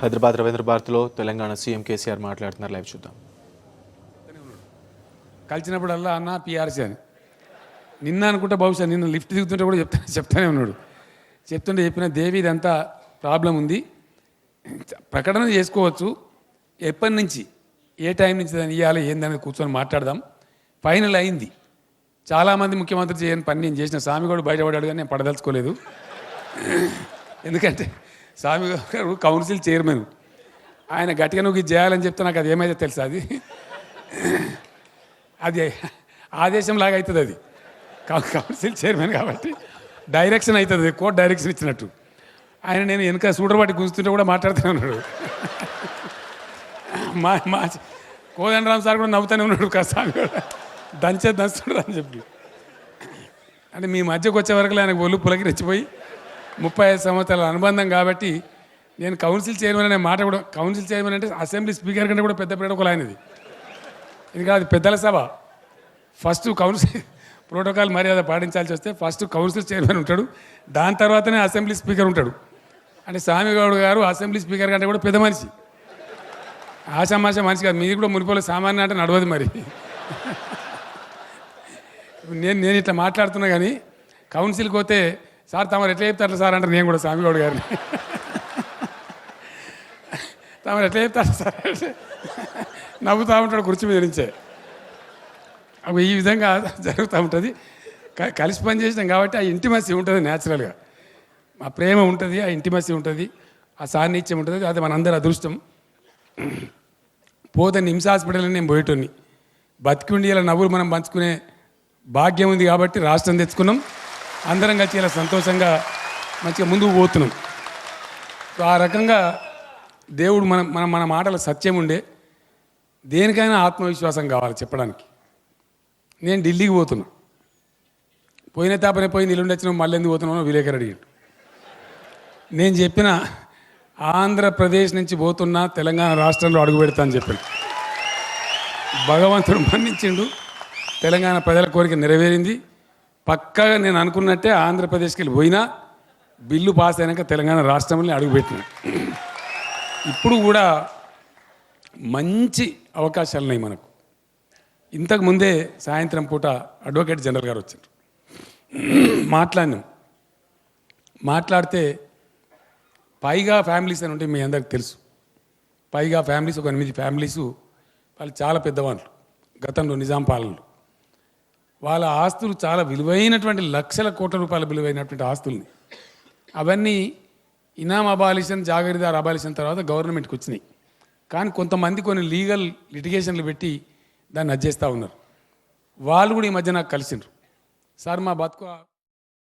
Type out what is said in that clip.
హైదరాబాద్ రవీంద్ర భారతిలో తెలంగాణ సీఎం కేసీఆర్ మాట్లాడుతున్నారు. లైవ్ చూద్దాం. కలిసినప్పుడల్లా అన్న పీఆర్సీ అని నిన్న అనుకుంటే బహుశా నిన్న లిఫ్ట్ దిగుతుంటే కూడా చెప్తానే ఉన్నాడు. చెప్తుంటే చెప్పిన దేవి ఇదంతా ప్రాబ్లం ఉంది, ప్రకటన చేసుకోవచ్చు, ఎప్పటి నుంచి ఏ టైం నుంచి దాన్ని ఇవ్వాలి ఏందనేది కూర్చొని మాట్లాడదాం. ఫైనల్ అయింది. చాలామంది ముఖ్యమంత్రి చేయని పని నేను చేసిన. స్వామి కూడా బయటపడ్డాడు కానీ నేను పడదలుచుకోలేదు. ఎందుకంటే స్వామి గారు కౌన్సిల్ చైర్మన్, ఆయన గట్టిగా నువ్వు ఇది చేయాలని చెప్తే నాకు అది ఏమైతే తెలుసా, అది ఆదేశం లాగా అవుతుంది. అది కౌన్సిల్ చైర్మన్ కాబట్టి డైరెక్షన్ అవుతుంది, కోర్టు డైరెక్షన్ ఇచ్చినట్టు. ఆయన నేను వెనక సూడరబట్టి గుంజుతుంటే కూడా మాట్లాడుతూనే ఉన్నాడు. మా కోదండరామ్ సార్ కూడా నవ్వుతూనే ఉన్నాడు, స్వామి కూడా దంచుతున్నాడు అని చెప్పి. అంటే మీ మధ్యకు వచ్చే వరకు ఆయనకు ఒళ్ళు పులకిరెచ్చిపోయి 35 సంవత్సరాల అనుబంధం కాబట్టి నేను కౌన్సిల్ చైర్మన్ అనే మాట కూడా, కౌన్సిల్ చైర్మన్ అంటే అసెంబ్లీ స్పీకర్ కంటే కూడా పెద్ద ప్రోటోకాల్ ఆయనది. ఇంకా అది పెద్దల సభ. ఫస్ట్ కౌన్సిల్ ప్రోటోకాల్ మర్యాద పాటించాల్సి వస్తే ఫస్ట్ కౌన్సిల్ చైర్మన్ ఉంటాడు, దాని తర్వాతనే అసెంబ్లీ స్పీకర్ ఉంటాడు. అంటే స్వామిగౌడ్ గారు అసెంబ్లీ స్పీకర్ కంటే కూడా పెద్ద మనిషి, ఆశామాష మనిషి కాదు. మీరు కూడా మునిపోలే సామాన్య అంటే నడవదు. మరి నేను ఇట్లా మాట్లాడుతున్నా కానీ కౌన్సిల్కి పోతే సార్ తమరు ఎట్లా చెప్తారు సార్ అంటారు. నేను కూడా స్వామిగౌడ్ గారిని తమరు ఎట్లా చెప్తారు సార్ అంటే నవ్వుతూ ఉంటాడు కుర్చీ మీద నుంచే. అవి ఈ విధంగా జరుగుతూ ఉంటుంది. కలిసి పని చేసినాం కాబట్టి ఆ ఇంటిమసీ ఉంటుంది, న్యాచురల్గా ఆ ప్రేమ ఉంటుంది, ఆ ఇంటిమసీ ఉంటుంది, ఆ సాన్నిధ్యం ఉంటుంది. అది మనందరి అదృష్టం. పోతే నిమ్స్ హాస్పిటల్ని నేను పోయేటోని, బతికి ఉండి ఇలా నవ్వులు మనం పంచుకునే భాగ్యం ఉంది కాబట్టి రాష్ట్రం తెచ్చుకున్నాం. అందరం కలిసి ఇలా సంతోషంగా మంచిగా ముందుకు పోతున్నాం. ఆ రకంగా దేవుడు మన మాటల సత్యం ఉండే. దేనికైనా ఆత్మవిశ్వాసం కావాలి చెప్పడానికి. నేను ఢిల్లీకి పోతున్నా, పోయిన తాపనే పోయి నిలుండి వచ్చిన మళ్ళీ ఎందుకు పోతున్నానో విలేకరు అడిగాడు. నేను చెప్పిన ఆంధ్రప్రదేశ్ నుంచి పోతున్నా, తెలంగాణ రాష్ట్రంలో అడుగు పెడతా అని చెప్పాను. భగవంతుడు మన్నించిండు, తెలంగాణ ప్రజల కోరిక నెరవేరింది. పక్కాగా నేను అనుకున్నట్టే ఆంధ్రప్రదేశ్కి వెళ్ళి పోయినా, బిల్లు పాస్ అయినాక తెలంగాణ రాష్ట్రంలో అడుగుపెట్టినా. ఇప్పుడు కూడా మంచి అవకాశాలు ఉన్నాయి మనకు. ఇంతకుముందే సాయంత్రం పూట అడ్వకేట్ జనరల్ గారు వచ్చారు, మాట్లాడితే పైగా ఫ్యామిలీస్ అని ఉంటే మీ అందరికి తెలుసు. పైగా ఫ్యామిలీస్, ఒక 8 ఫ్యామిలీసు, వాళ్ళు చాలా పెద్దవాళ్ళు. గతంలో నిజాం పాలనలో వాళ్ళ ఆస్తులు చాలా విలువైనటువంటి లక్షల కోట్ల రూపాయల విలువైనటువంటి ఆస్తుల్ని, అవన్నీ ఇనాం అబాలిషన్, జాగీర్దార్ అబాలిషన్ తర్వాత గవర్నమెంట్కి వచ్చినాయి. కానీ కొంతమంది కొన్ని లీగల్ లిటిగేషన్లు పెట్టి దాన్ని అడ్జేస్తూ ఉన్నారు. వాళ్ళు కూడా ఈ మధ్య నాకు కలిసిండ్రు. సార్ మా బతుకు